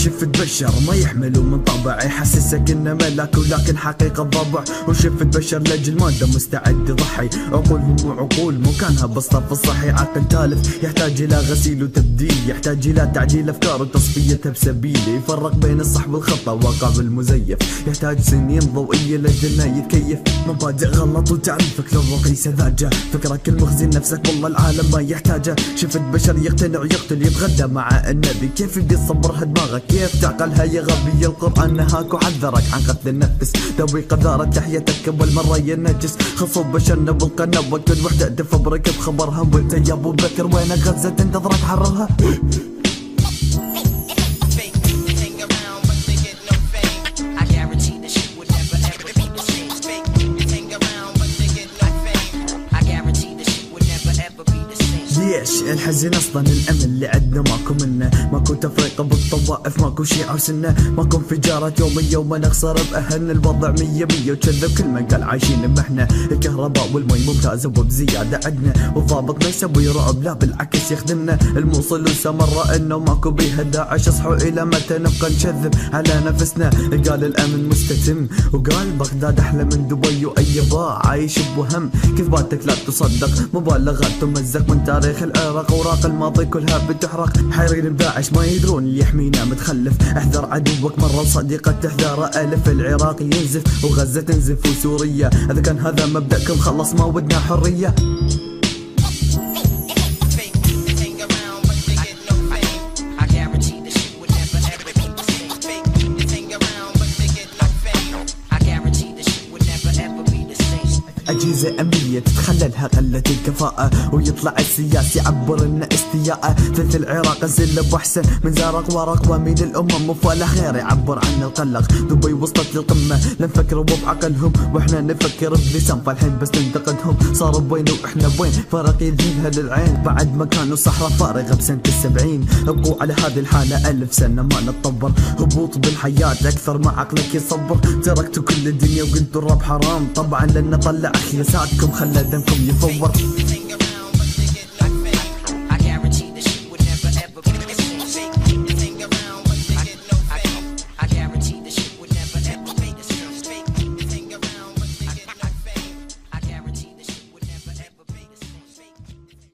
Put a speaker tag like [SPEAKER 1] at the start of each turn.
[SPEAKER 1] شفت بشر ما يحملوا من طبع يحسسك انه ملاك ولكن حقيقة ضبع. وشفت بشر لاجل مادة مستعد يضحي، عقولهم وعقول مكانها بالصف الصحي. عقل تالف يحتاج الى غسيل وتبديل، يحتاج الى تعديل افكار وتصفيتها بسبيل يفرق بين الصح والخطأ واقع بالمزيف. يحتاج سنين ضوئية لاجل ما يتكيف. مبادئ غلط وتعريفك للرقي سذاجة، فكرك المخزن نفسك والله العالم ما يحتاجه. شفت بشر يقتنع ويقتل يتغدى مع النبي، كيف بيصبرها دماغك كيف تعقلها يا غبي. القرآن نهاك وحذرك عن قتل النفس، دوي قذارة تحيتك اول مرة ينجس. خصوب بشرنا بالقنا وكل وحدة تفبرك بخبرها. وانت يا ابو بكر وينك غزة تنتظرك حررها. ليش الحزن اصلا الامل اللي عدنا ماكو منه، ماكو تفريق بالطوائف، ماكو شيعة وسنة، ماكو انفجارات يومية وما نخسر باهلنا. الوضع 100 وكذب كل ما قال عايشين بمحنة. الكهرباء والمي ممتازة وبزيادة عدنا، والضابط ما يسوي رعب لا بالعكس يخدمنا. الموصل وسمرة انه ماكو بيها داعش، اصحوا الى متى نبقى نكذب على نفسنا. قال الامن مستتم وقال بغداد احلى من دبي واي باع عايش بوهم. كذباتك لا تصدق مبالغات تمزق من تاريخ العراق، اوراق الماضي كلها بتحرق. حيرين بداعش ما يدرون اللي يحمينا متخلف. احذر عدوك مرة صديقك تحذر الف. العراق ينزف وغزة تنزف وسوريا، اذا كان هذا مبدأكم خلص ما ودنا حرية. أجهزة أمنية تتخللها قلة الكفاءة، ويطلع السياسي يعبر إنه استياء. ثلث العراق زل بأحسن من زارق ورق، ومن الأمم وفلا خير يعبر عن القلق. دبي وصلت للقمة لا نفكروا بعقلهم، واحنا نفكر بلسان فالحين بس ننتقدهم. صاروا بوين واحنا بوين، فرق يذهبها للعين بعد ما كانوا صحراء فارغة بسنة 70. ابقوا على هذه الحالة 1000 سنة ما نتطبر. هبوط بالحياة أكثر ما عقلك يصبر. تركتوا كل الدنيا وقلتوا الراب حرام، طبعا لن نطلع خياساتكم خلى دمكم يفور.